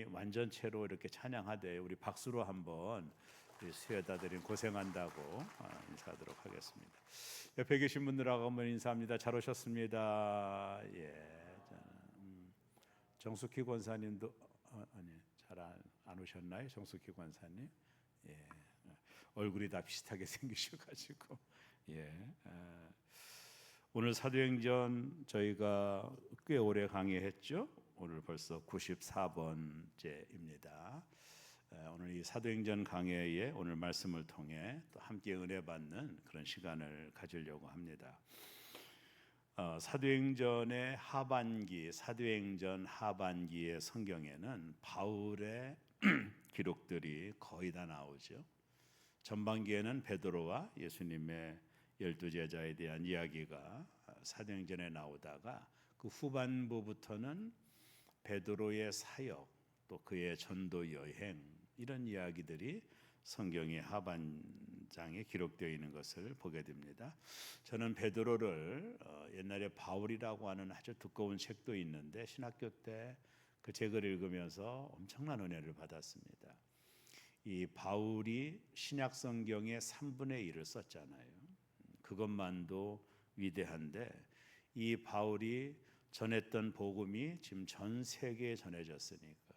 여러분이 완전체로 이렇게 찬양하되 우리 박수로 한번 우리 수혜다들이 고생한다고 인사하도록 하겠습니다. 옆에 계신 분들하고 한번 인사합니다. 잘 오셨습니다. 예, 정숙희 권사님도 아니 잘 안 오셨나요? 정숙희 권사님. 예, 얼굴이 다 비슷하게 생기셔가지고 오늘 사도행전 저희가 꽤 오래 강의했죠. 오늘 벌써 94번째입니다. 오늘 이 사도행전 강해에 오늘 말씀을 통해 또 함께 은혜 받는 그런 시간을 가지려고 합니다. 사도행전의 하반기, 사도행전 하반기의 성경에는 바울의 기록들이 거의 다 나오죠. 전반기에는 베드로와 예수님의 12제자에 대한 이야기가 사도행전에 나오다가 그 후반부부터는 베드로의 사역, 또 그의 전도 여행 이런 이야기들이 성경의 하반장에 기록되어 있는 것을 보게 됩니다. 저는 베드로를 옛날에 바울이라고 하는 아주 두꺼운 책도 있는데 신학교 때 그 책을 읽으면서 엄청난 은혜를 받았습니다. 이 바울이 신약 성경의 3분의 1을 썼잖아요. 그것만도 위대한데 이 바울이 전했던 복음이 지금 전 세계에 전해졌으니까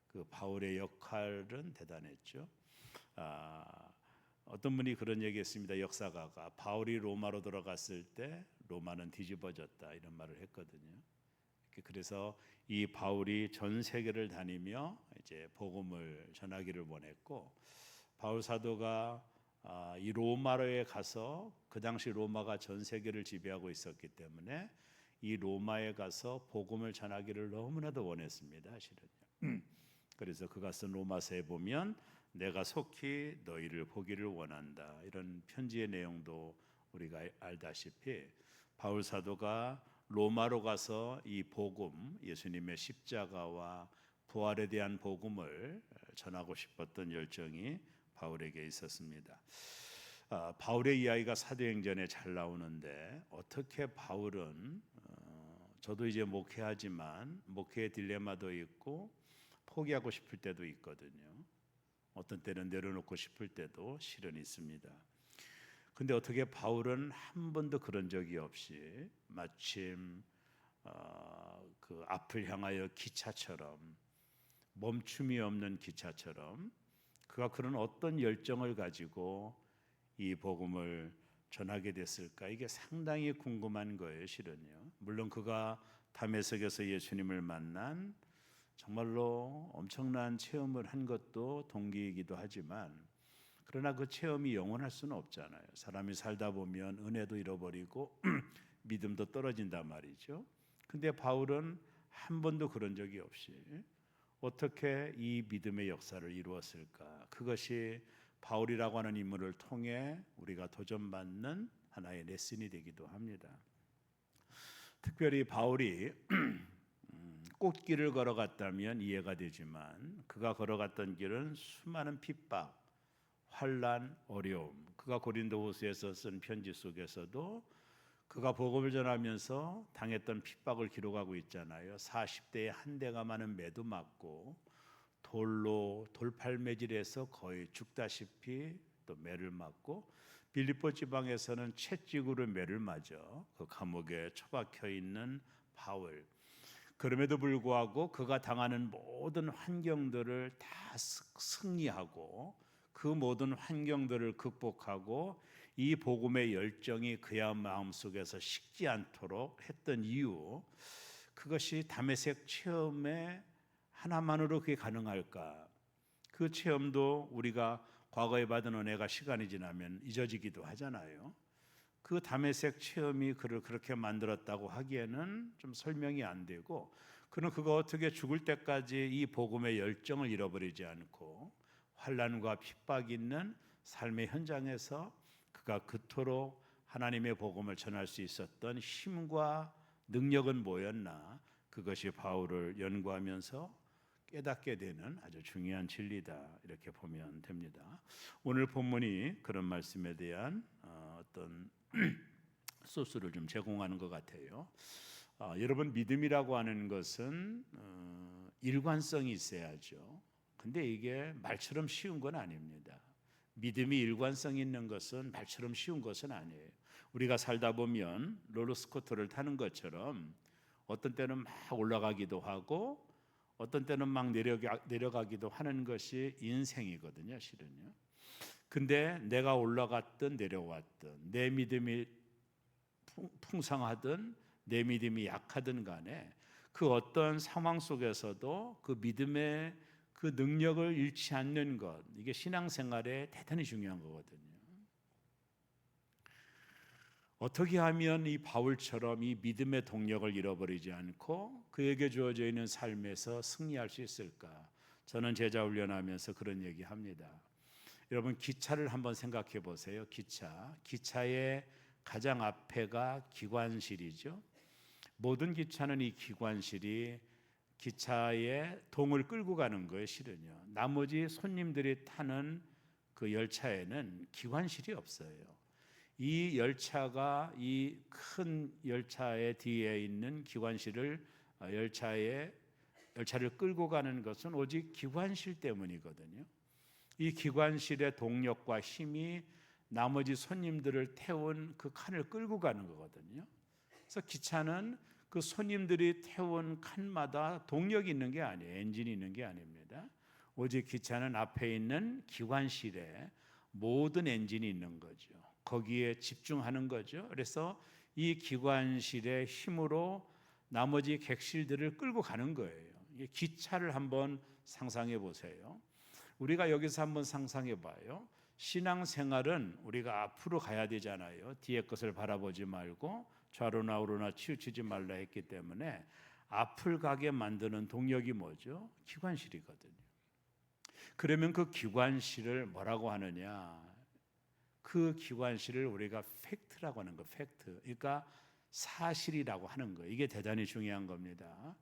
그 바울의 역할은 대단했죠. 어떤 분이 그런 얘기했습니다. 역사가가 바울이 로마로 들어갔을 때 로마는 뒤집어졌다 이런 말을 했거든요. 그래서 이 바울이 전 세계를 다니며 이제 복음을 전하기를 원했고 바울 사도가 이 로마로에 가서 그 당시 로마가 전 세계를 지배하고 있었기 때문에 이 로마에 가서 복음을 전하기를 너무나도 원했습니다. 실은요. 그래서 그가 쓴 로마서에 보면 내가 속히 너희를 보기를 원한다 이런 편지의 내용도 우리가 알다시피 바울 사도가 로마로 가서 이 복음, 예수님의 십자가와 부활에 대한 복음을 전하고 싶었던 열정이 바울에게 있었습니다. 바울의 이야기가 사도행전에 잘 나오는데 어떻게 바울은 저도 이제 목회하지만 목회의 딜레마도 있고 포기하고 싶을 때도 있거든요. 어떤 때는 내려놓고 싶을 때도 실은 있습니다. 근데 어떻게 바울은 한 번도 그런 적이 없이 마침 그 앞을 향하여 기차처럼 멈춤이 없는 기차처럼 그가 그런 어떤 열정을 가지고 이 복음을 전하게 됐을까? 이게 상당히 궁금한 거예요, 실은요. 물론 그가 다메섹에서 예수님을 만난 정말로 엄청난 체험을 한 것도 동기이기도 하지만 그러나 그 체험이 영원할 수는 없잖아요. 사람이 살다 보면 은혜도 잃어버리고 믿음도 떨어진단 말이죠. 근데 바울은 한 번도 그런 적이 없이 어떻게 이 믿음의 역사를 이루었을까? 그것이 바울이라고 하는 인물을 통해 우리가 도전받는 하나의 레슨이 되기도 합니다. 특별히 바울이 꽃길을 걸어갔다면 이해가 되지만 그가 걸어갔던 길은 수많은 핍박, 환난, 어려움. 그가 고린도후서에서 쓴 편지 속에서도 그가 복음을 전하면서 당했던 핍박을 기록하고 있잖아요. 40대에 한 대가 많은 매도 맞고 돌로 돌팔매질해서 거의 죽다시피 또 매를 맞고 빌립보 지방에서는 채찍으로 매를 맞아 그 감옥에 처박혀 있는 바울. 그럼에도 불구하고 그가 당하는 모든 환경들을 다 승리하고 그 모든 환경들을 극복하고 이 복음의 열정이 그의 마음속에서 식지 않도록 했던 이유, 그것이 다메섹 체험의 하나만으로 그게 가능할까? 그 체험도 우리가 과거에 받은 은혜가 시간이 지나면 잊어지기도 하잖아요. 그 다메섹 체험이 그를 그렇게 만들었다고 하기에는 좀 설명이 안 되고, 그는 그가 어떻게 죽을 때까지 이 복음의 열정을 잃어버리지 않고 환난과 핍박이 있는 삶의 현장에서 그가 그토록 하나님의 복음을 전할 수 있었던 힘과 능력은 뭐였나? 그것이 바울을 연구하면서 깨닫게 되는 아주 중요한 진리다 이렇게 보면 됩니다. 오늘 본문이 그런 말씀에 대한 어떤 소스를 좀 제공하는 것 같아요. 여러분 믿음이라고 하는 것은 일관성이 있어야죠. 근데 이게 말처럼 쉬운 건 아닙니다. 믿음이 일관성 있는 것은 말처럼 쉬운 것은 아니에요. 우리가 살다 보면 롤러스코터를 타는 것처럼 어떤 때는 막 올라가기도 하고 어떤 때는 막 내려가기도 하는 것이 인생이거든요, 실은요. 근데 내가 올라갔든 내려왔든 내 믿음이 풍성하든 내 믿음이 약하든 간에 그 어떤 상황 속에서도 그 믿음의 그 능력을 잃지 않는 것, 이게 신앙생활에 대단히 중요한 거거든요. 어떻게 하면 이 바울처럼 이 믿음의 동력을 잃어버리지 않고 그에게 주어져 있는 삶에서 승리할 수 있을까? 저는 제자 훈련하면서 그런 얘기합니다. 여러분 기차를 한번 생각해 보세요. 기차의 가장 앞에가 기관실이죠. 모든 기차는 이 기관실이 기차의 동을 끌고 가는 거예요, 실은요. 나머지 손님들이 타는 그 열차에는 기관실이 없어요. 이 열차가 이 큰 열차의 뒤에 있는 기관실을 열차를 끌고 가는 것은 오직 기관실 때문이거든요. 이 기관실의 동력과 힘이 나머지 손님들을 태운 그 칸을 끌고 가는 거거든요. 그래서 기차는 그 손님들이 태운 칸마다 동력이 있는 게 아니에요. 엔진이 있는 게 아닙니다. 오직 기차는 앞에 있는 기관실에 모든 엔진이 있는 거죠. 거기에 집중하는 거죠. 그래서 이 기관실의 힘으로 나머지 객실들을 끌고 가는 거예요. 기차를 한번 상상해 보세요. 우리가 여기서 한번 상상해 봐요. 신앙생활은 우리가 앞으로 가야 되잖아요. 뒤에 것을 바라보지 말고 좌로나 우로나 치우치지 말라 했기 때문에 앞을 가게 만드는 동력이 뭐죠? 기관실이거든요. 그러면 그 기관실을 뭐라고 하느냐? 그 기관실을 우리가 팩트라고 하는 거, 팩트. 그러니까 사실이라고 하는 거예요. 이게 대단히 중요한 겁니다.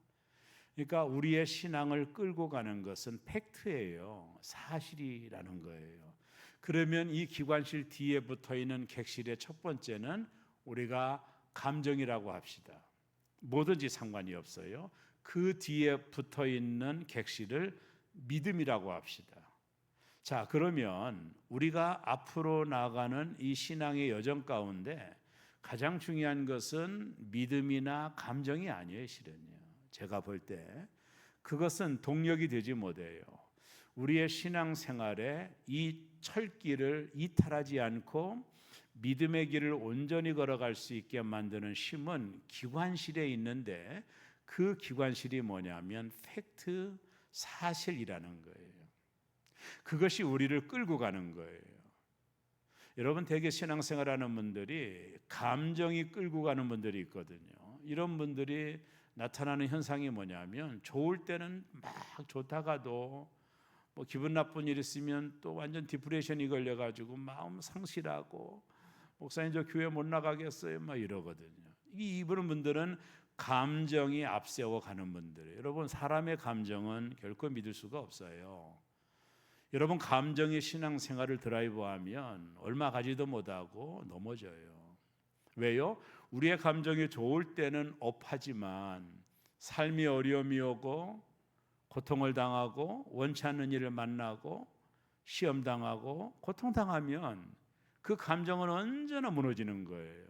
그러니까 우리의 신앙을 끌고 가는 것은 팩트예요. 사실이라는 거예요. 그러면 이 기관실 뒤에 붙어 있는 객실의 첫 번째는 우리가 감정이라고 합시다. 뭐든지 상관이 없어요. 그 뒤에 붙어 있는 객실을 믿음이라고 합시다. 자, 그러면 우리가 앞으로 나가는 이 신앙의 여정 가운데 가장 중요한 것은 믿음이나 감정이 아니에요, 실은요. 제가 볼 때 그것은 동력이 되지 못해요. 우리의 신앙생활에 이 철길을 이탈하지 않고 믿음의 길을 온전히 걸어갈 수 있게 만드는 힘은 기관실에 있는데 그 기관실이 뭐냐면 팩트, 사실이라는 거예요. 그것이 우리를 끌고 가는 거예요. 여러분 대개 신앙생활하는 분들이 감정이 끌고 가는 분들이 있거든요. 이런 분들이 나타나는 현상이 뭐냐면 좋을 때는 막 좋다가도 뭐 기분 나쁜 일 있으면 또 완전 디프레션이 걸려가지고 마음 상실하고 목사님 저 교회 못 나가겠어요 막 이러거든요. 이런 분들은 감정이 앞세워 가는 분들이에요. 여러분 사람의 감정은 결코 믿을 수가 없어요. 여러분 감정의 신앙생활을 드라이브하면 얼마 가지도 못하고 넘어져요. 왜요? 우리의 감정이 좋을 때는 업하지만 삶이 어려움이 오고 고통을 당하고 원치 않는 일을 만나고 시험 당하고 고통 당하면 그 감정은 언제나 무너지는 거예요.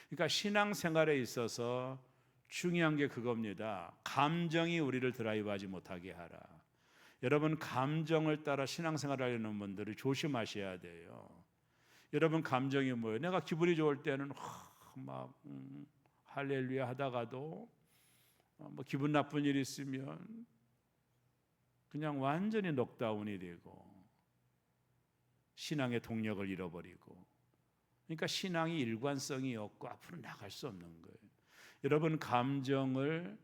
그러니까 신앙생활에 있어서 중요한 게 그겁니다. 감정이 우리를 드라이브하지 못하게 하라. 여러분 감정을 따라 신앙생활을 하려는 분들이 조심하셔야 돼요. 여러분 감정이 뭐예요? 내가 기분이 좋을 때는 막 할렐루야 하다가도 뭐 기분 나쁜 일이 있으면 그냥 완전히 넉다운이 되고 신앙의 동력을 잃어버리고 그러니까 신앙이 일관성이 없고 앞으로 나갈 수 없는 거예요. 여러분 감정을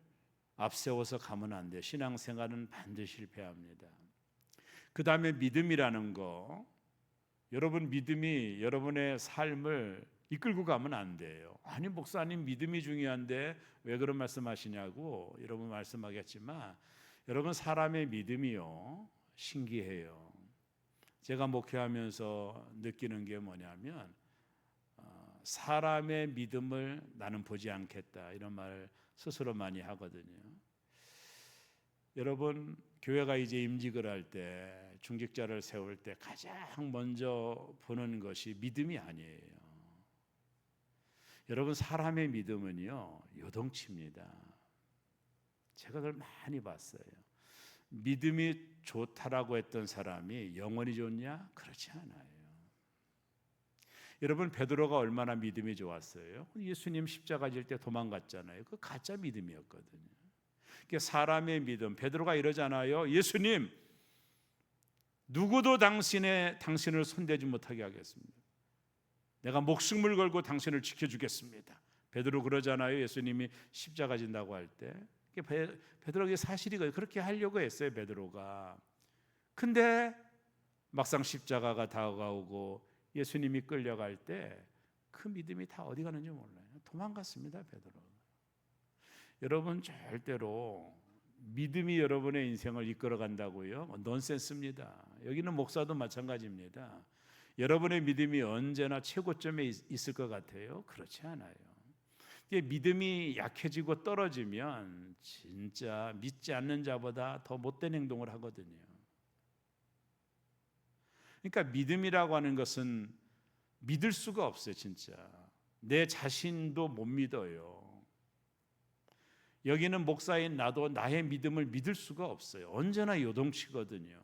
앞세워서 가면 안 돼요. 신앙생활은 반드시 실패합니다. 그 다음에 믿음이라는 거, 여러분 믿음이 여러분의 삶을 이끌고 가면 안 돼요. 아니 목사님 믿음이 중요한데 왜 그런 말씀하시냐고 여러분 말씀하겠지만 여러분 사람의 믿음이요 신기해요. 제가 목회하면서 느끼는 게 뭐냐면 사람의 믿음을 나는 보지 않겠다 이런 말 스스로 많이 하거든요. 여러분, 교회가 이제 임직을 할 때, 중직자를 세울 때 가장 먼저 보는 것이 믿음이 아니에요. 여러분, 사람의 믿음은요, 요동칩니다. 제가 그걸 많이 봤어요. 믿음이 좋다라고 했던 사람이 영원히 좋냐? 그렇지 않아요. 여러분, 베드로가 얼마나 믿음이 좋았어요? 예수님 십자가 질 때 도망갔잖아요. 그 가짜 믿음이었거든요. 사람의 믿음, 베드로가 이러잖아요. 예수님, 누구도 당신을 손대지 못하게 하겠습니다. 내가 목숨을 걸고 당신을 지켜주겠습니다. 베드로 그러잖아요. 예수님이 십자가 진다고 할 때. 베드로가 사실이거든요. 그렇게 하려고 했어요, 베드로가. 근데 막상 십자가가 다가오고 예수님이 끌려갈 때 그 믿음이 다 어디 가는지 몰라요. 도망갔습니다, 베드로가. 여러분, 절대로 믿음이 여러분의 인생을 이끌어 간다고요? 논센스입니다. 여기는 목사도 마찬가지입니다. 여러분의 믿음이 언제나 최고점에 있을 것 같아요? 그렇지 않아요. 믿음이 약해지고 떨어지면 진짜 믿지 않는 자보다 더 못된 행동을 하거든요. 그러니까 믿음이라고 하는 것은 믿을 수가 없어요. 진짜 내 자신도 못 믿어요. 여기는 목사인 나도 나의 믿음을 믿을 수가 없어요. 언제나 요동치거든요.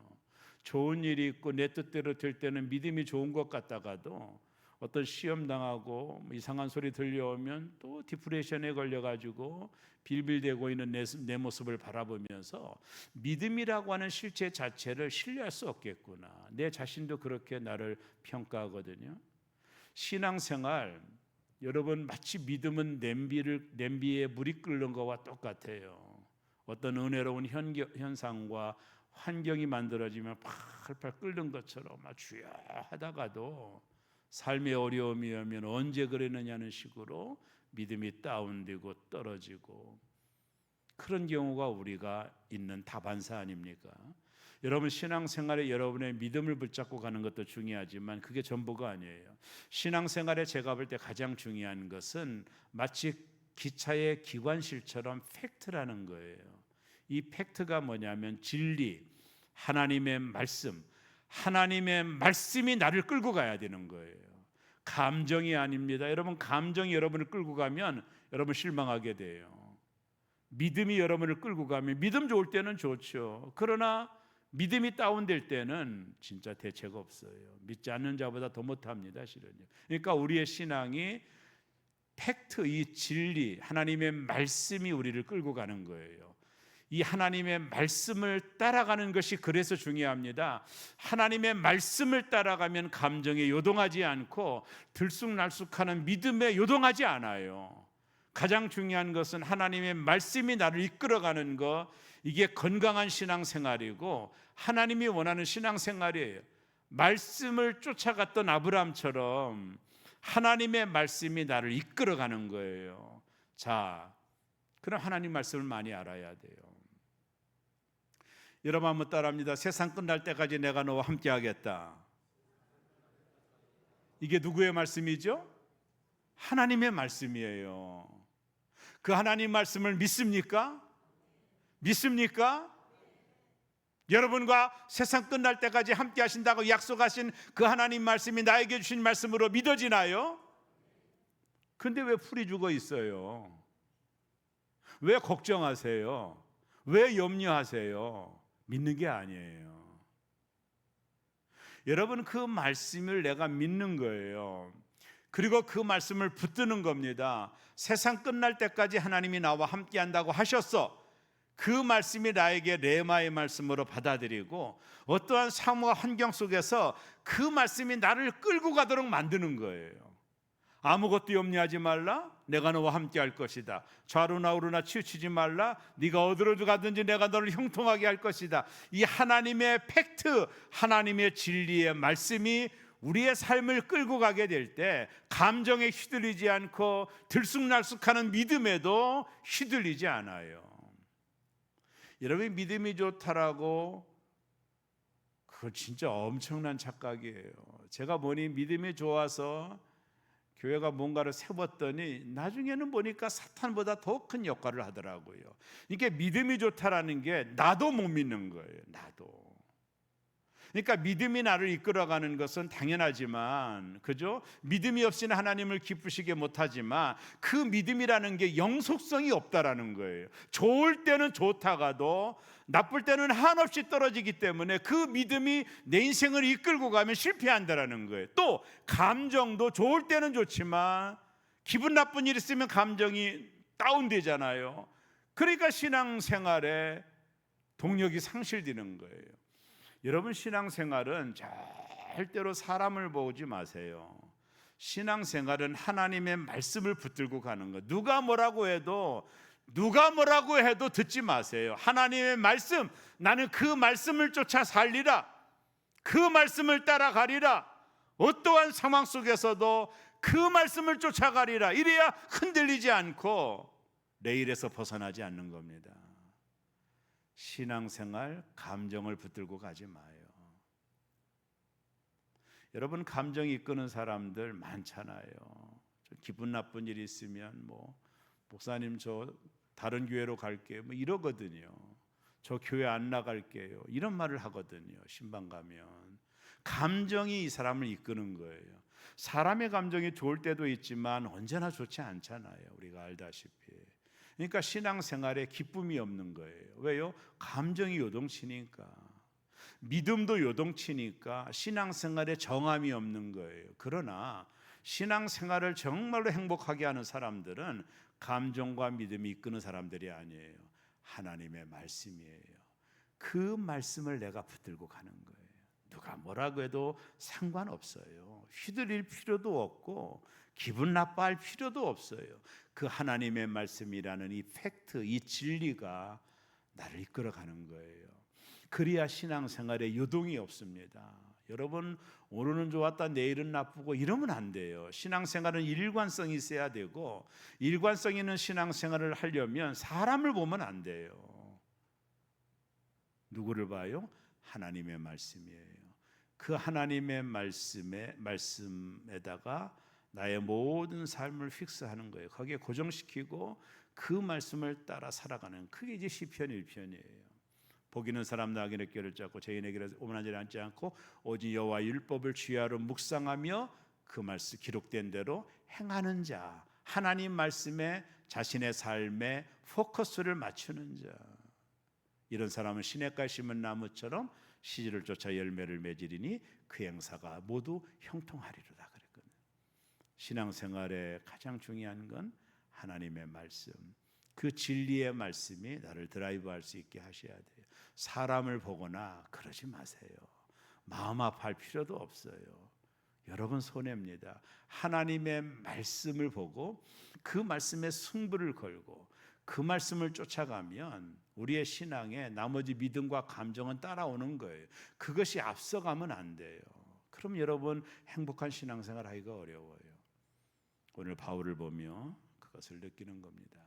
좋은 일이 있고 내 뜻대로 될 때는 믿음이 좋은 것 같다가도 어떤 시험 당하고 이상한 소리 들려오면 또 디프레션에 걸려가지고 빌빌대고 있는 내 모습을 바라보면서 믿음이라고 하는 실체 자체를 신뢰할 수 없겠구나. 내 자신도 그렇게 나를 평가하거든요. 신앙생활, 여러분, 마치 믿음은 냄비에 물이 끓는 것과 똑같아요. 어떤 은혜로운 현상과 환경이 만들어지면 팔팔 끓는 것처럼 막 주여 하다가도 삶의 어려움이 오면 언제 그랬느냐는 식으로 믿음이 다운되고 떨어지고, 그런 경우가 우리가 있는 다반사 아닙니까? 여러분, 신앙생활에 여러분의 믿음을 붙잡고 가는 것도 중요하지만 그게 전부가 아니에요. 신앙생활에 제가 볼 때 가장 중요한 것은 마치 기차의 기관실처럼 팩트라는 거예요. 이 팩트가 뭐냐면 진리, 하나님의 말씀이 나를 끌고 가야 되는 거예요. 감정이 아닙니다. 여러분, 감정이 여러분을 끌고 가면 여러분 실망하게 돼요. 믿음이 여러분을 끌고 가면, 믿음 좋을 때는 좋죠. 그러나 믿음이 다운될 때는 진짜 대책 없어요. 믿지 않는 자보다 더 못합니다, 실은요. 그러니까 우리의 신앙이 팩트, 이 진리, 하나님의 말씀이 우리를 끌고 가는 거예요. 이 하나님의 말씀을 따라가는 것이 그래서 중요합니다. 하나님의 말씀을 따라가면 감정에 요동하지 않고 들쑥날쑥하는 믿음에 요동하지 않아요. 가장 중요한 것은 하나님의 말씀이 나를 이끌어가는 것, 이게 건강한 신앙생활이고 하나님이 원하는 신앙생활이에요. 말씀을 쫓아갔던 아브라함처럼 하나님의 말씀이 나를 이끌어가는 거예요. 자, 그럼 하나님 말씀을 많이 알아야 돼요. 여러분 한번 따라합니다. 세상 끝날 때까지 내가 너와 함께 하겠다. 이게 누구의 말씀이죠? 하나님의 말씀이에요. 그 하나님 말씀을 믿습니까? 믿습니까? 여러분과 세상 끝날 때까지 함께 하신다고 약속하신 그 하나님 말씀이 나에게 주신 말씀으로 믿어지나요? 근데 왜 풀이 죽어 있어요? 왜 걱정하세요? 왜 염려하세요? 믿는 게 아니에요. 여러분, 그 말씀을 내가 믿는 거예요. 그리고 그 말씀을 붙드는 겁니다. 세상 끝날 때까지 하나님이 나와 함께 한다고 하셨어. 그 말씀이 나에게 레마의 말씀으로 받아들이고 어떠한 상황과 환경 속에서 그 말씀이 나를 끌고 가도록 만드는 거예요. 아무것도 염려하지 말라. 내가 너와 함께 할 것이다. 좌로나 우로나 치우치지 말라. 네가 어디로 가든지 내가 너를 형통하게 할 것이다. 이 하나님의 팩트, 하나님의 진리의 말씀이 우리의 삶을 끌고 가게 될 때 감정에 휘둘리지 않고 들쑥날쑥하는 믿음에도 휘둘리지 않아요. 여러분, 믿음이 좋다라고, 그거 진짜 엄청난 착각이에요. 제가 보니 믿음이 좋아서 교회가 뭔가를 세웠더니 나중에는 보니까 사탄보다 더 큰 역할을 하더라고요. 이게 믿음이 좋다라는 게 나도 못 믿는 거예요. 나도. 그러니까 믿음이 나를 이끌어가는 것은 당연하지만, 그죠? 믿음이 없이는 하나님을 기쁘시게 못하지만 그 믿음이라는 게 영속성이 없다라는 거예요. 좋을 때는 좋다가도 나쁠 때는 한없이 떨어지기 때문에 그 믿음이 내 인생을 이끌고 가면 실패한다라는 거예요. 또 감정도 좋을 때는 좋지만 기분 나쁜 일 있으면 감정이 다운되잖아요. 그러니까 신앙생활에 동력이 상실되는 거예요. 여러분, 신앙생활은 절대로 사람을 보지 마세요. 신앙생활은 하나님의 말씀을 붙들고 가는 것. 누가 뭐라고 해도 듣지 마세요. 하나님의 말씀, 나는 그 말씀을 쫓아 살리라. 그 말씀을 따라가리라. 어떠한 상황 속에서도 그 말씀을 쫓아가리라. 이래야 흔들리지 않고 레일에서 벗어나지 않는 겁니다. 신앙생활, 감정을 붙들고 가지 마요. 여러분, 감정이 이끄는 사람들 많잖아요. 기분 나쁜 일이 있으면 목사님 저 다른 교회로 갈게요, 이러거든요. 저 교회 안 나갈게요, 이런 말을 하거든요. 신방 가면 감정이 이 사람을 이끄는 거예요. 사람의 감정이 좋을 때도 있지만 언제나 좋지 않잖아요. 우리가 알다시피. 그러니까 신앙생활에 기쁨이 없는 거예요. 왜요? 감정이 요동치니까. 믿음도 요동치니까 신앙생활에 정함이 없는 거예요. 그러나 신앙생활을 정말로 행복하게 하는 사람들은 감정과 믿음이 이끄는 사람들이 아니에요. 하나님의 말씀이에요. 그 말씀을 내가 붙들고 가는 거예요. 누가 뭐라고 해도 상관없어요. 휘둘릴 필요도 없고 기분 나빠할 필요도 없어요. 그 하나님의 말씀이라는 이 팩트, 이 진리가 나를 이끌어가는 거예요. 그래야 신앙생활에 요동이 없습니다. 여러분, 오늘은 좋았다 내일은 나쁘고 이러면 안 돼요. 신앙생활은 일관성이 있어야 되고, 일관성 있는 신앙생활을 하려면 사람을 보면 안 돼요. 누구를 봐요? 하나님의 말씀이에요. 그 하나님의 말씀에다가 나의 모든 삶을 픽스하는 거예요. 거기에 고정시키고 그 말씀을 따라 살아가는, 그게 이제 시편 1편이에요. 복 있는 사람 나귀의 꾀를 잡고 죄인에게 오만하지 않지 않고 오직 여호와의 율법을 주야로 묵상하며 그 말씀 기록된 대로 행하는 자, 하나님 말씀에 자신의 삶에 포커스를 맞추는 자, 이런 사람은 시냇가에 심은 나무처럼 시절을 쫓아 열매를 맺으리니 그 행사가 모두 형통하리로다 그랬거든요. 신앙생활에 가장 중요한 건 하나님의 말씀, 그 진리의 말씀이 나를 드라이브할 수 있게 하셔야 돼요. 사람을 보거나 그러지 마세요. 마음 아파할 필요도 없어요. 여러분 손해입니다. 하나님의 말씀을 보고 그 말씀에 승부를 걸고 그 말씀을 쫓아가면 우리의 신앙에 나머지 믿음과 감정은 따라오는 거예요. 그것이 앞서가면 안 돼요. 그럼 여러분 행복한 신앙생활 하기가 어려워요. 오늘 바울을 보며 그것을 느끼는 겁니다.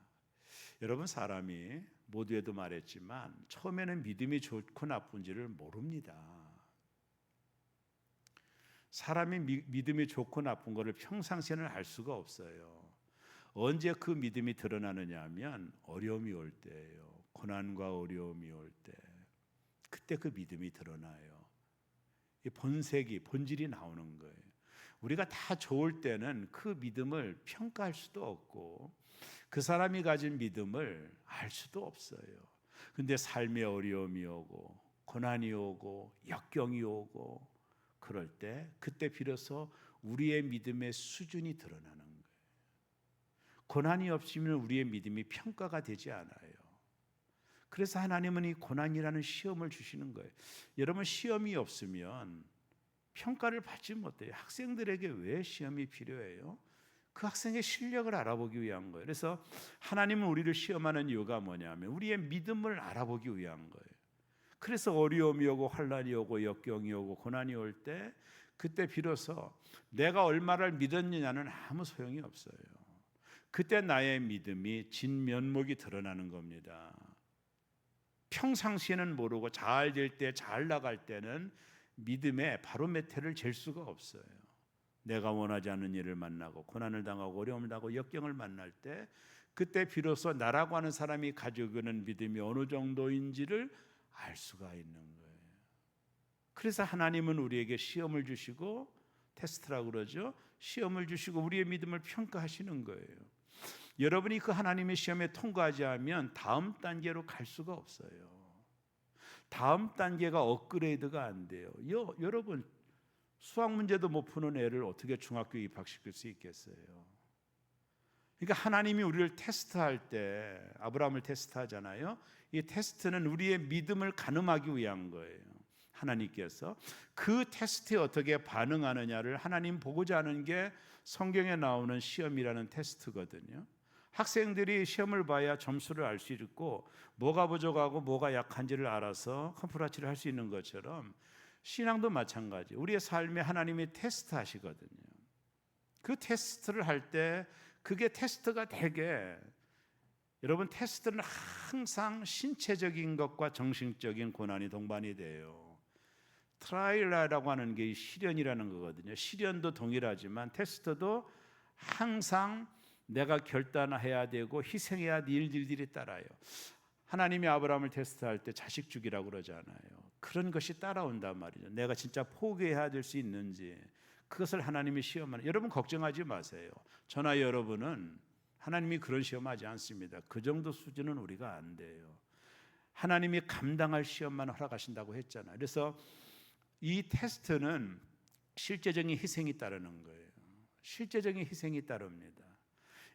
여러분, 사람이 모두에도 말했지만 처음에는 믿음이 좋고 나쁜지를 모릅니다. 사람이 믿음이 좋고 나쁜 것을 평상시에는 알 수가 없어요. 언제 그 믿음이 드러나느냐 하면 어려움이 올 때예요. 고난과 어려움이 올 때, 그때 그 믿음이 드러나요. 이 본질이 나오는 거예요. 우리가 다 좋을 때는 그 믿음을 평가할 수도 없고 그 사람이 가진 믿음을 알 수도 없어요. 근데 삶의 어려움이 오고 고난이 오고 역경이 오고 그럴 때, 그때 비로소 우리의 믿음의 수준이 드러나는 거예요. 고난이 없으면 우리의 믿음이 평가가 되지 않아요. 그래서 하나님은 이 고난이라는 시험을 주시는 거예요. 여러분, 시험이 없으면 평가를 받지 못해요. 학생들에게 왜 시험이 필요해요? 그 학생의 실력을 알아보기 위한 거예요. 그래서 하나님은 우리를 시험하는 이유가 뭐냐면 우리의 믿음을 알아보기 위한 거예요. 그래서 어려움이 오고 환난이 오고 역경이 오고 고난이 올 때, 그때 비로소 내가 얼마를 믿었느냐는 아무 소용이 없어요. 그때 나의 믿음이 진면목이 드러나는 겁니다. 평상시에는 모르고 잘 될 때, 잘 나갈 때는 믿음의 바로메트를 잴 수가 없어요. 내가 원하지 않는 일을 만나고 고난을 당하고 어려움을 당하고 역경을 만날 때 그때 비로소 나라고 하는 사람이 가지고 있는 믿음이 어느 정도인지를 알 수가 있는 거예요. 그래서 하나님은 우리에게 시험을 주시고 테스트라고 그러죠. 시험을 주시고 우리의 믿음을 평가하시는 거예요. 여러분이 그 하나님의 시험에 통과하지 않으면 다음 단계로 갈 수가 없어요. 다음 단계가 업그레이드가 안 돼요. 여러분 수학 문제도 못 푸는 애를 어떻게 중학교에 입학시킬 수 있겠어요? 그러니까 하나님이 우리를 테스트할 때 아브라함을 테스트하잖아요. 이 테스트는 우리의 믿음을 가늠하기 위한 거예요. 하나님께서 그 테스트에 어떻게 반응하느냐를 하나님 보고자 하는 게 성경에 나오는 시험이라는 테스트거든요. 학생들이 시험을 봐야 점수를 알 수 있고 뭐가 부족하고 뭐가 약한지를 알아서 컴프라치를 할 수 있는 것처럼 신앙도 마찬가지. 우리의 삶에 하나님이 테스트 하시거든요. 그 테스트를 할 때 그게 테스트가 되게 여러분 테스트는 항상 신체적인 것과 정신적인 고난이 동반이 돼요. 트라이라고 하는 게 시련이라는 거거든요. 시련도 동일하지만 테스트도 항상 내가 결단해야 되고 희생해야 될 일들이 따라요. 하나님이 아브라함을 테스트할 때 자식 죽이라고 그러잖아요. 그런 것이 따라온단 말이죠. 내가 진짜 포기해야 될 수 있는지 그것을 하나님이 시험하는. 여러분 걱정하지 마세요. 저나 여러분은 하나님이 그런 시험하지 않습니다. 그 정도 수준은 우리가 안 돼요. 하나님이 감당할 시험만 허락하신다고 했잖아요. 그래서 이 테스트는 실제적인 희생이 따르는 거예요. 실제적인 희생이 따릅니다.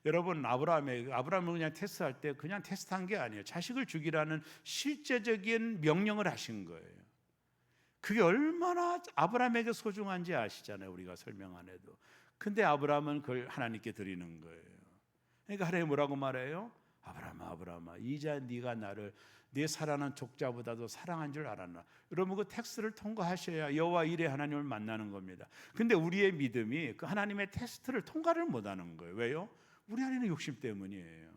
여러분 아브라함을 그냥 테스트할 때 그냥 테스트한 게 아니에요. 자식을 죽이라는 실제적인 명령을 하신 거예요. 그게 얼마나 아브라함에게 소중한지 아시잖아요. 우리가 설명 안 해도. 근데 아브라함은 그걸 하나님께 드리는 거예요. 그러니까 하나님 뭐라고 말해요? 아브라함아 이제 네가 나를 네 사랑하는 족자보다도 사랑한 줄 알았나. 여러분 그 텍스트를 통과하셔야 여호와 이레 하나님을 만나는 겁니다. 근데 우리의 믿음이 그 하나님의 테스트를 통과를 못하는 거예요. 왜요? 우리 안에는 욕심 때문이에요.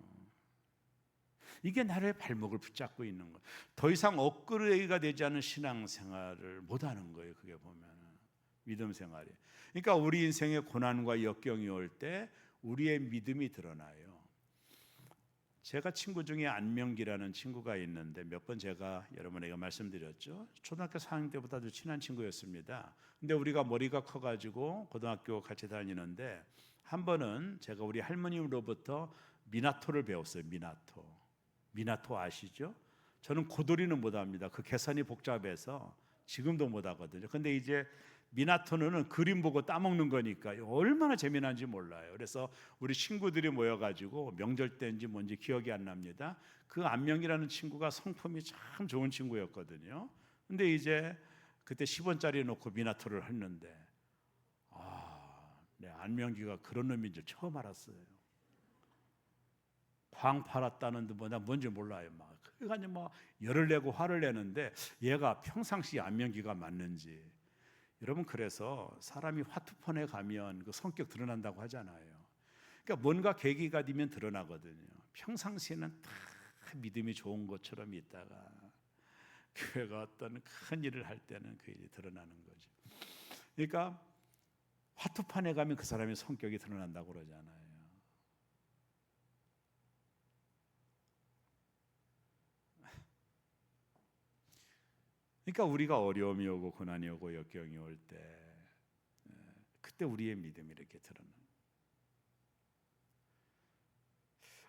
이게 나를 발목을 붙잡고 있는 거예요. 더 이상 업그레이드가 되지 않은 신앙생활을 못하는 거예요. 그게 보면 믿음 생활이. 그러니까 우리 인생의 고난과 역경이 올 때 우리의 믿음이 드러나요. 제가 친구 중에 안명기라는 친구가 있는데 몇 번 제가 여러분에게 말씀드렸죠. 초등학교 4학년 때부터 아주 친한 친구였습니다. 근데 우리가 머리가 커가지고 고등학교 같이 다니는데 한 번은 제가 우리 할머님으로부터 미나토를 배웠어요. 미나토 아시죠? 저는 고돌이는 못합니다. 그 계산이 복잡해서 지금도 못하거든요. 근데 이제 미나토는 그림 보고 따먹는 거니까 얼마나 재미난지 몰라요. 그래서 우리 친구들이 모여가지고 명절 때인지 뭔지 기억이 안 납니다. 그 안명이라는 친구가 성품이 참 좋은 친구였거든요. 근데 이제 그때 10원짜리 놓고 미나토를 했는데 네, 안명기가 그런 놈인 줄 처음 알았어요. 광 팔았다는데 나 뭔지 몰라요. 그러니까 막 열을 내고 화를 내는데 얘가 평상시 안명기가 맞는지. 여러분 그래서 사람이 화투판에 가면 그 성격 드러난다고 하잖아요. 그러니까 뭔가 계기가 되면 드러나거든요. 평상시에는 다 믿음이 좋은 것처럼 있다가 교회가 어떤 큰 일을 할 때는 그 일이 드러나는 거죠. 그러니까 화투판에 가면 그 사람의 성격이 드러난다고 그러잖아요. 그러니까 우리가 어려움이 오고 고난이 오고 역경이 올 때 그때 우리의 믿음이 이렇게 드러나는.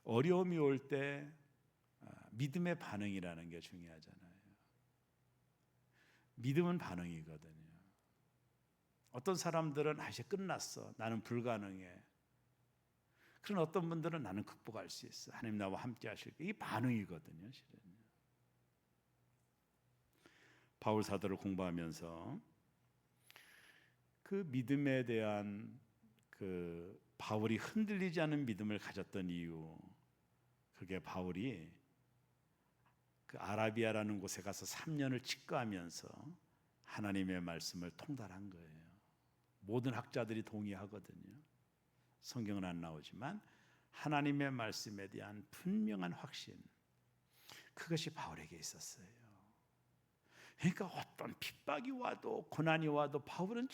어려움이 올 때 믿음의 반응이라는 게 중요하잖아요. 믿음은 반응이거든요. 어떤 사람들은 이제 끝났어. 나는 불가능해. 그런 어떤 분들은 나는 극복할 수 있어. 하나님 나와 함께 하실게. 이 반응이거든요. 실은. 바울 사도를 공부하면서 그 믿음에 대한 그 바울이 흔들리지 않은 믿음을 가졌던 이유, 그게 바울이 그 아라비아라는 곳에 가서 3년을 직거하면서 하나님의 말씀을 통달한 거예요. 모든 학자들이 동의하거든요. 성경은 안 나오지만 하나님의 말씀에 대한 분명한 확신, 그것이 바울에게 있었어요. 그러니까 어떤 핍박이 와도 고난이 와도 바울은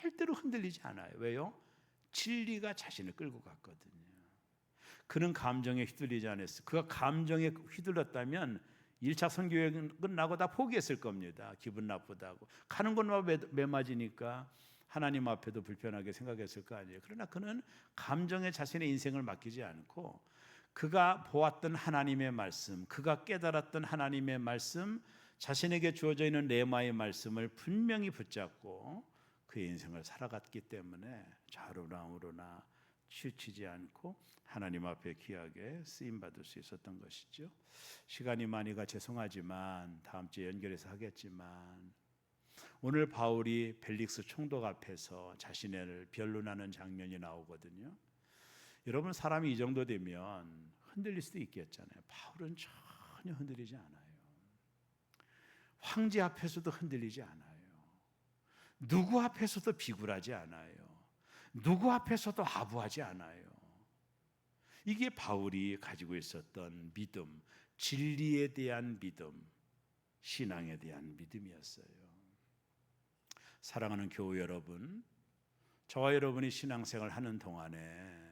절대로 흔들리지 않아요. 왜요? 진리가 자신을 끌고 갔거든요. 그는 감정에 휘둘리지 않았어요. 그가 감정에 휘둘렀다면 1차 선교여행 끝나고 다 포기했을 겁니다. 기분 나쁘다고. 가는 곳마다 매맞으니까 하나님 앞에도 불편하게 생각했을 거 아니에요. 그러나 그는 감정에 자신의 인생을 맡기지 않고 그가 보았던 하나님의 말씀, 그가 깨달았던 하나님의 말씀, 자신에게 주어져 있는 레마의 말씀을 분명히 붙잡고 그의 인생을 살아갔기 때문에 좌로나 우로나 치우치지 않고 하나님 앞에 귀하게 쓰임받을 수 있었던 것이죠. 시간이 많이 가 죄송하지만 다음 주에 연결해서 하겠지만 오늘 바울이 벨릭스 총독 앞에서 자신을 변론하는 장면이 나오거든요. 여러분, 사람이 이 정도 되면 흔들릴 수도 있겠잖아요. 바울은 전혀 흔들리지 않아요. 황제 앞에서도 흔들리지 않아요. 누구 앞에서도 비굴하지 않아요. 누구 앞에서도 아부하지 않아요. 이게 바울이 가지고 있었던 믿음, 진리에 대한 믿음, 신앙에 대한 믿음이었어요. 사랑하는 교우 여러분, 저와 여러분이 신앙생활 하는 동안에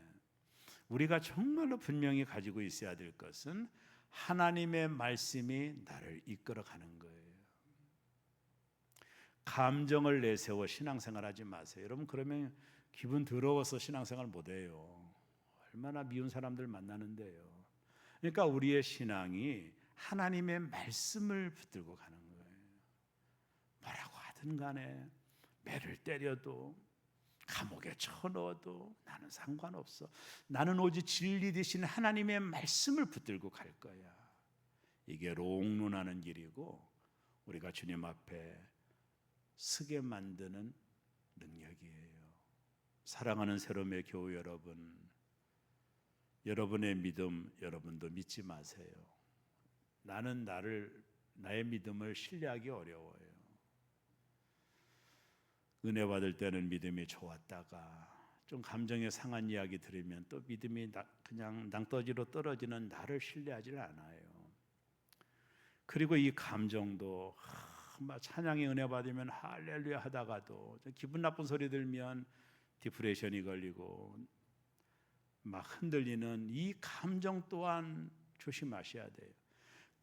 우리가 정말로 분명히 가지고 있어야 될 것은 하나님의 말씀이 나를 이끌어가는 거예요. 감정을 내세워 신앙생활 하지 마세요. 여러분, 그러면 기분 더러워서 신앙생활 못해요. 얼마나 미운 사람들 만나는데요. 그러니까 우리의 신앙이 하나님의 말씀을 붙들고 가는 거예요. 뭐라고 하든 간에 매를 때려도 감옥에 쳐넣어도 나는 상관없어. 나는 오직 진리 되신 하나님의 말씀을 붙들고 갈 거야. 이게 롱run하는 길이고 우리가 주님 앞에 서게 만드는 능력이에요. 사랑하는 새롬의 교우 여러분, 여러분의 믿음 여러분도 믿지 마세요. 나는 나의 믿음을 신뢰하기 어려워요. 은혜 받을 때는 믿음이 좋았다가 좀 감정에 상한 이야기 들으면 또 믿음이 그냥 낭떠지로 떨어지는 나를 신뢰하지 않아요. 그리고 이 감정도 막 찬양의 은혜 받으면 할렐루야 하다가도 기분 나쁜 소리 들면 디프레션이 걸리고 막 흔들리는 이 감정 또한 조심하셔야 돼요.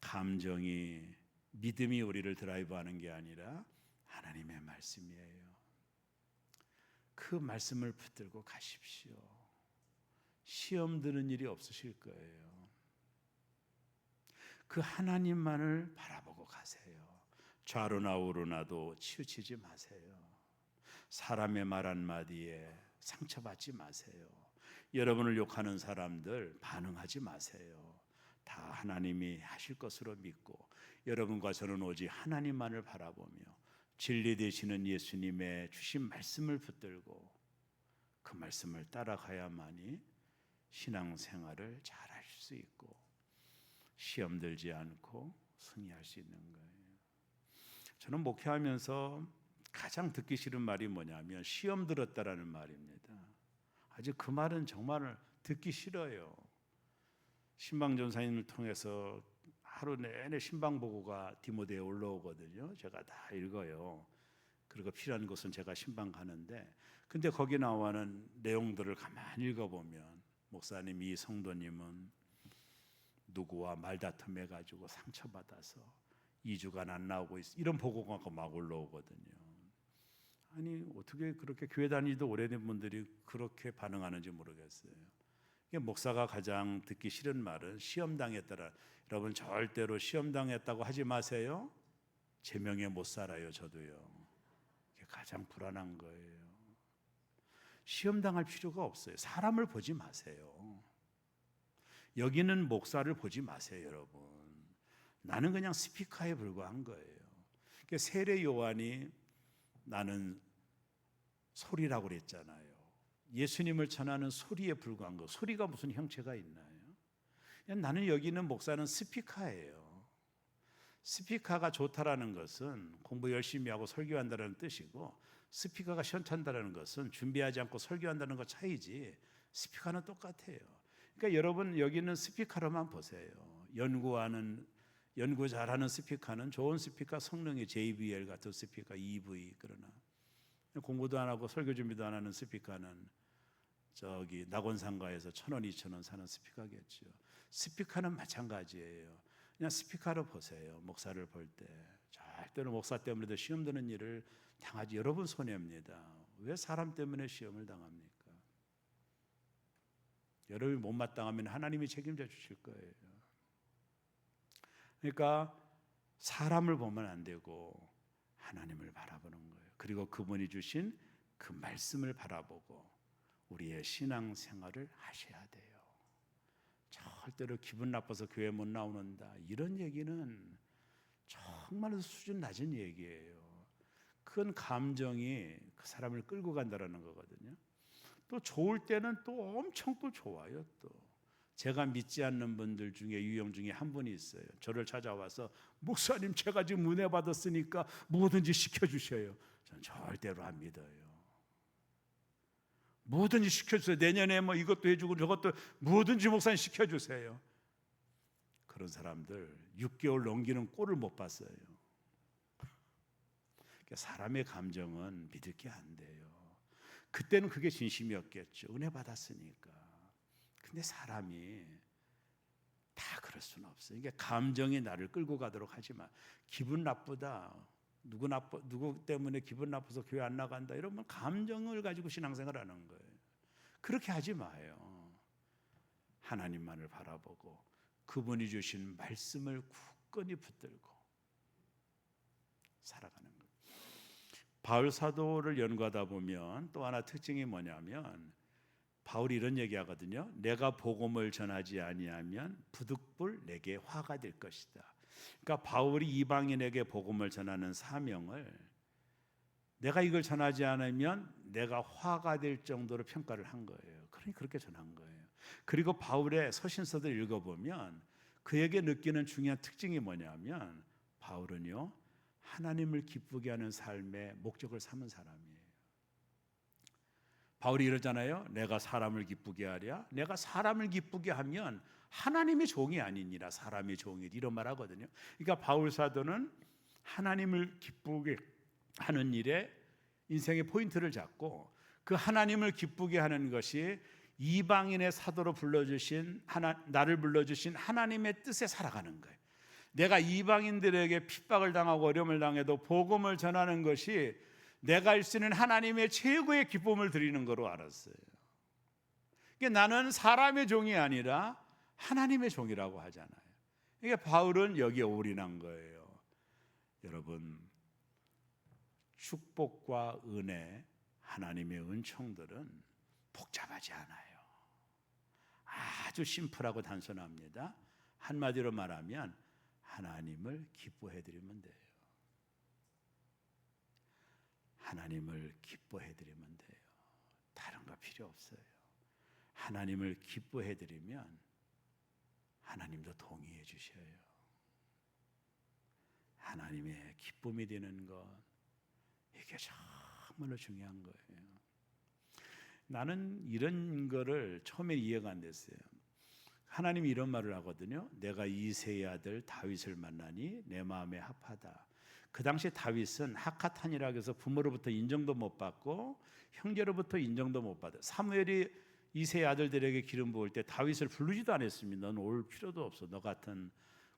감정이 믿음이 우리를 드라이브하는 게 아니라 하나님의 말씀이에요. 그 말씀을 붙들고 가십시오. 시험 드는 일이 없으실 거예요. 그 하나님만을 바라보고 가세요. 좌로나 우로나도 치우치지 마세요. 사람의 말 한마디에 상처받지 마세요. 여러분을 욕하는 사람들 반응하지 마세요. 다 하나님이 하실 것으로 믿고 여러분과 저는 오직 하나님만을 바라보며 진리 되시는 예수님의 주신 말씀을 붙들고 그 말씀을 따라가야만이 신앙생활을 잘할 수 있고 시험 들지 않고 승리할 수 있는 거예요. 저는 목회하면서 가장 듣기 싫은 말이 뭐냐면 시험 들었다라는 말입니다. 아주 그 말은 정말 듣기 싫어요. 신방전사님을 통해서 하루 내내 신방보고가 디모데에 올라오거든요. 제가 다 읽어요. 그리고 필요한 것은 제가 신방 가는데 근데 거기 나오는 내용들을 가만히 읽어보면 목사님, 이 성도님은 누구와 말다툼해 가지고 상처받아서 2주간 안 나오고 있어. 이런 보고가 막 올라오거든요. 아니 어떻게 그렇게 교회 다니도 오래된 분들이 그렇게 반응하는지 모르겠어요. 목사가 가장 듣기 싫은 말은 시험당했다라. 여러분 절대로 시험당했다고 하지 마세요. 제명에 못 살아요. 저도요. 그게 가장 불안한 거예요. 시험당할 필요가 없어요. 사람을 보지 마세요. 여기는 목사를 보지 마세요. 여러분, 나는 그냥 스피커에 불과한 거예요. 세례 요한이 나는 소리라고 그랬잖아요. 예수님을 전하는 소리에 불과한 거. 소리가 무슨 형체가 있나요? 나는 여기 있는 목사는 스피커예요. 스피커가 좋다라는 것은 공부 열심히 하고 설교한다는 뜻이고 스피커가 시원찮다는 것은 준비하지 않고 설교한다는 것 차이지 스피커는 똑같아요. 그러니까 여러분 여기 있는 스피커로만 보세요. 연구 잘하는 스피커는 좋은 스피커 성능의 JBL 같은 스피커 EV 그러나 공부도 안 하고 설교 준비도 안 하는 스피커는 저기 낙원상가에서 1,000원, 2,000원 사는 스피커겠죠. 스피커는 마찬가지예요. 그냥 스피커로 보세요. 목사를 볼 때 절대로 목사 때문에도 시험 드는 일을 당하지 여러분 손해입니다. 왜 사람 때문에 시험을 당합니까? 여러분이 못마땅하면 하나님이 책임져 주실 거예요. 그러니까 사람을 보면 안 되고 하나님을 바라보는 거예요. 그리고 그분이 주신 그 말씀을 바라보고 우리의 신앙생활을 하셔야 돼요. 절대로 기분 나빠서 교회 못 나오는다 이런 얘기는 정말 수준 낮은 얘기예요. 그건 감정이 그 사람을 끌고 간다라는 거거든요. 또 좋을 때는 또 엄청 또 좋아요. 또 제가 믿지 않는 분들 중에 유형 중에 한 분이 있어요. 저를 찾아와서 목사님 제가 지금 은혜 받았으니까 뭐든지 시켜주셔요. 저는 절대로 안 믿어요. 뭐든지 시켜주세요. 내년에 뭐 이것도 해주고 저것도 뭐든지 목사님 시켜주세요. 그런 사람들 6개월 넘기는 꼴을 못 봤어요. 사람의 감정은 믿을 게 안 돼요. 그때는 그게 진심이었겠죠. 은혜 받았으니까. 근데 사람이 다 그럴 수는 없어요. 그러니까 감정이 나를 끌고 가도록 하지 마. 기분 나쁘다. 누구 때문에 기분 나빠서 교회 안 나간다. 이러면 감정을 가지고 신앙생활 하는 거예요. 그렇게 하지 마요. 하나님만을 바라보고 그분이 주신 말씀을 굳건히 붙들고 살아가는 거예요. 바울 사도를 연구하다 보면 또 하나 특징이 뭐냐면 바울이 이런 얘기하거든요. 내가 복음을 전하지 아니하면 부득불 내게 화가 될 것이다. 그러니까 바울이 이방인에게 복음을 전하는 사명을 내가 이걸 전하지 않으면 내가 화가 될 정도로 평가를 한 거예요. 그러니까 그렇게 전한 거예요. 그리고 바울의 서신서들 읽어보면 그에게 느끼는 중요한 특징이 뭐냐면 바울은요 하나님을 기쁘게 하는 삶의 목적을 삼은 사람이에요. 바울이 이러잖아요. 내가 사람을 기쁘게 하랴. 내가 사람을 기쁘게 하면 하나님의 종이 아니니라 사람의 종이 이런 말 하거든요. 그러니까 바울 사도는 하나님을 기쁘게 하는 일에 인생의 포인트를 잡고 그 하나님을 기쁘게 하는 것이 이방인의 사도로 불러주신 나를 불러주신 하나님의 뜻에 살아가는 거예요. 내가 이방인들에게 핍박을 당하고 어려움을 당해도 복음을 전하는 것이 내가 할 수 있는 하나님의 최고의 기쁨을 드리는 거로 알았어요. 그러니까 나는 사람의 종이 아니라 하나님의 종이라고 하잖아요. 그러니까 바울은 여기에 올인한 거예요. 여러분 축복과 은혜, 하나님의 은총들은 복잡하지 않아요. 아주 심플하고 단순합니다. 한마디로 말하면 하나님을 기뻐해 드리면 돼요. 하나님을 기뻐해 드리면 돼요. 다른 거 필요 없어요. 하나님을 기뻐해 드리면 하나님도 동의해 주셔요. 하나님의 기쁨이 되는 것 이게 정말로 중요한 거예요. 나는 이런 거를 처음에 이해가 안 됐어요. 하나님이 이런 말을 하거든요. 내가 이새의 아들 다윗을 만나니 내 마음에 합하다. 그 당시 다윗은 하카탄이라고 해서 부모로부터 인정도 못 받고 형제로부터 인정도 못 받아. 사무엘이 이새의 아들들에게 기름 부을 때 다윗을 부르지도 않았습니다. 넌 올 필요도 없어. 너 같은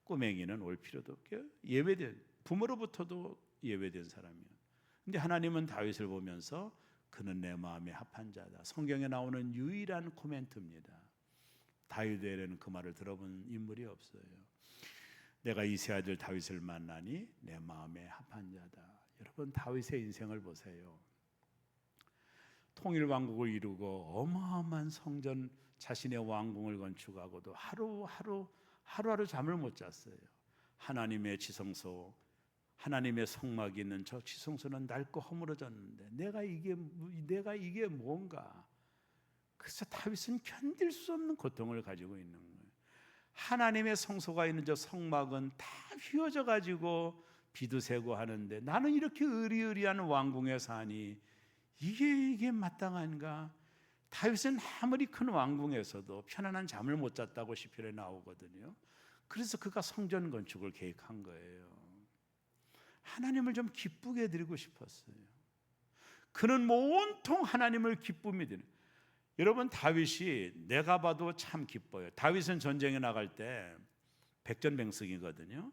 꼬맹이는 올 필요도 없게 예외된 부모로부터도 예외된 사람이에요. 근데 하나님은 다윗을 보면서 그는 내 마음에 합한 자다. 성경에 나오는 유일한 코멘트입니다. 다윗에게는 그 말을 들어본 인물이 없어요. 내가 이새 아들 다윗을 만나니 내 마음에 합한 자다. 여러분 다윗의 인생을 보세요. 통일왕국을 이루고 어마어마한 성전 자신의 왕궁을 건축하고도 하루하루 잠을 못 잤어요. 하나님의 지성소 하나님의 성막이 있는 저 지성소는 낡고 허물어졌는데 내가 이게 뭔가. 그래서 다윗은 견딜 수 없는 고통을 가지고 있는 거예요. 하나님의 성소가 있는 저 성막은 다 휘어져 가지고 비도 새고 하는데 나는 이렇게 으리으리한 왕궁에 사니 이게 마땅한가? 다윗은 아무리 큰 왕궁에서도 편안한 잠을 못 잤다고 시편에 나오거든요. 그래서 그가 성전 건축을 계획한 거예요. 하나님을 좀 기쁘게 해드리고 싶었어요. 그는 온통 하나님을 기쁨이 되는. 여러분, 다윗이 내가 봐도 참 기뻐요. 다윗은 전쟁에 나갈 때 백전백승이거든요.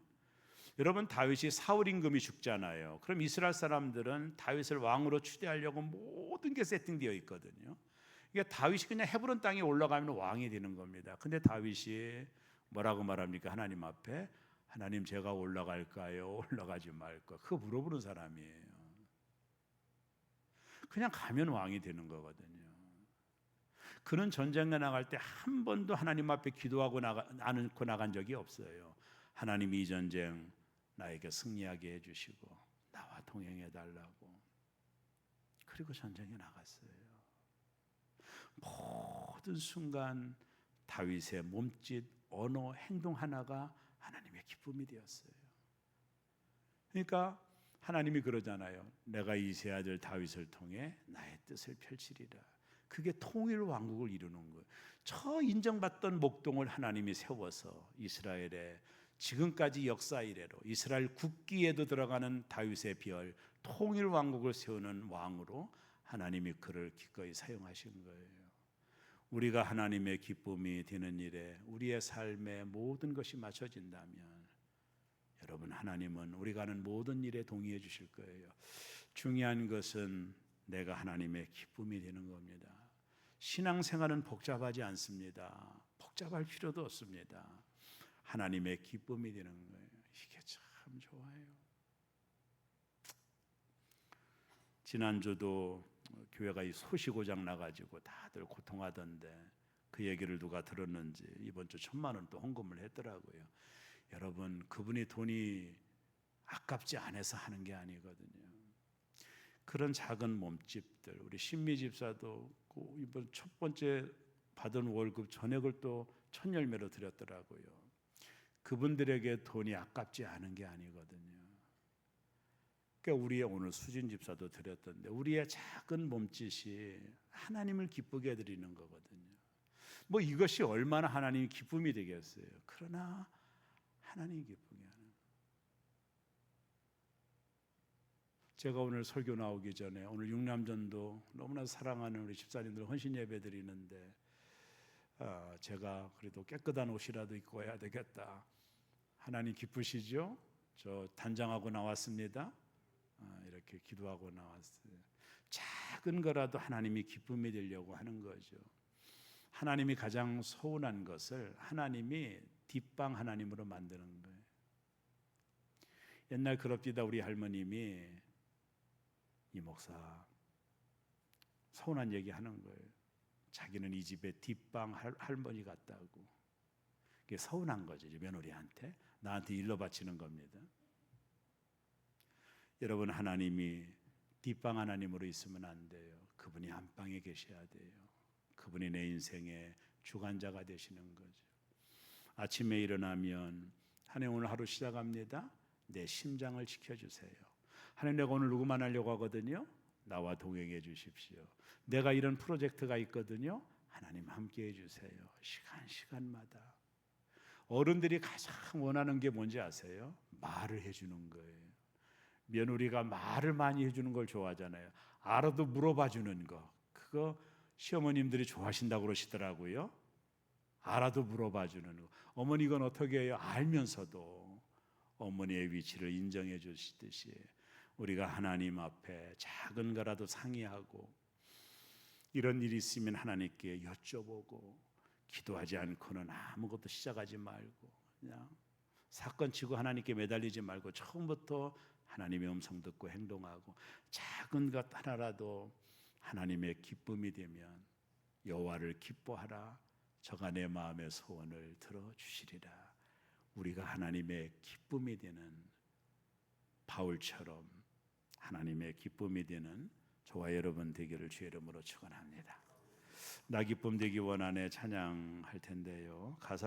여러분, 다윗이 사울 임금이 죽잖아요. 그럼 이스라엘 사람들은 다윗을 왕으로 추대하려고 모든 게 세팅되어 있거든요. 이게 다윗이 그냥 헤브론 땅에 올라가면 왕이 되는 겁니다. 근데 다윗이 뭐라고 말합니까? 하나님 앞에, 하나님 제가 올라갈까요? 올라가지 말까? 그거 물어보는 사람이에요. 그냥 가면 왕이 되는 거거든요. 그는 전쟁에 나갈 때 한 번도 하나님 앞에 기도하고 않고 나간 적이 없어요. 하나님, 이 전쟁 나에게 승리하게 해주시고 나와 동행해 달라고. 그리고 전쟁에 나갔어요. 모든 순간 다윗의 몸짓, 언어, 행동 하나가 하나님의 기쁨이 되었어요. 그러니까 하나님이 그러잖아요. 내가 이세 아들 다윗을 통해 나의 뜻을 펼치리라. 그게 통일 왕국을 이루는 거예요. 저 인정받던 목동을 하나님이 세워서 이스라엘의 지금까지 역사 이래로 이스라엘 국기에도 들어가는 다윗의 별, 통일 왕국을 세우는 왕으로 하나님이 그를 기꺼이 사용하신 거예요. 우리가 하나님의 기쁨이 되는 일에 우리의 삶의 모든 것이 맞춰진다면 여러분, 하나님은 우리가 하는 모든 일에 동의해 주실 거예요. 중요한 것은 내가 하나님의 기쁨이 되는 겁니다. 신앙생활은 복잡하지 않습니다. 복잡할 필요도 없습니다. 하나님의 기쁨이 되는 거예요. 이게 참 좋아요. 지난주도 교회가 이 소시 고장 나가지고 다들 고통하던데 그 얘기를 누가 들었는지 이번 주 1,000만 원 또 헌금을 했더라고요. 여러분, 그분이 돈이 아깝지 않아서 하는 게 아니거든요. 그런 작은 몸집들, 우리 신미 집사도 이번 첫 번째 받은 월급 전액을 또 천열매로 드렸더라고요. 그분들에게 돈이 아깝지 않은 게 아니거든요. 그러니까 우리의 오늘 수진 집사도 드렸던데 우리의 작은 몸짓이 하나님을 기쁘게 해드리는 거거든요. 뭐 이것이 얼마나 하나님이 기쁨이 되겠어요. 그러나 하나님이 기쁘게 하는. 제가 오늘 설교 나오기 전에 오늘 육남전도 너무나 사랑하는 우리 집사님들 헌신 예배 드리는데 제가 그래도 깨끗한 옷이라도 입고 와야 되겠다. 하나님 기쁘시죠? 저 단장하고 나왔습니다. 이렇게 기도하고 나왔어요. 작은 거라도 하나님이 기쁨이 되려고 하는 거죠. 하나님이 가장 서운한 것을 하나님이 뒷방 하나님으로 만드는 거예요. 옛날 그럽디다 우리 할머님이 이 목사 서운한 얘기 하는 거예요. 자기는 이 집에 뒷방 할머니 같다고. 그게 서운한 거죠. 며느리한테. 나한테 일러 바치는 겁니다. 여러분, 하나님이 뒷방 하나님으로 있으면 안 돼요. 그분이 안방에 계셔야 돼요. 그분이 내 인생의 주관자가 되시는 거죠. 아침에 일어나면 하나님 오늘 하루 시작합니다. 내 심장을 지켜주세요. 하나님, 내가 오늘 누구 만나려고 하거든요. 나와 동행해 주십시오. 내가 이런 프로젝트가 있거든요. 하나님 함께해 주세요. 시간마다. 어른들이 가장 원하는 게 뭔지 아세요? 말을 해주는 거예요. 며느리가 말을 많이 해주는 걸 좋아하잖아요. 알아도 물어봐 주는 거. 그거 시어머님들이 좋아하신다고 그러시더라고요. 알아도 물어봐 주는 거. 어머니 이건 어떻게 해요? 알면서도 어머니의 위치를 인정해 주시듯이 우리가 하나님 앞에 작은 거라도 상의하고 이런 일이 있으면 하나님께 여쭤보고 기도하지 않고는 아무것도 시작하지 말고 그냥 사건 치고 하나님께 매달리지 말고 처음부터 하나님의 음성 듣고 행동하고 작은 것 하나라도 하나님의 기쁨이 되면 여호와를 기뻐하라. 저가 내 마음의 소원을 들어주시리라. 우리가 하나님의 기쁨이 되는 바울처럼 하나님의 기쁨이 되는 저와 여러분 되기를 주의 이름으로 축원합니다. 나 기쁨 되기 원하네 찬양할 텐데요. 가사를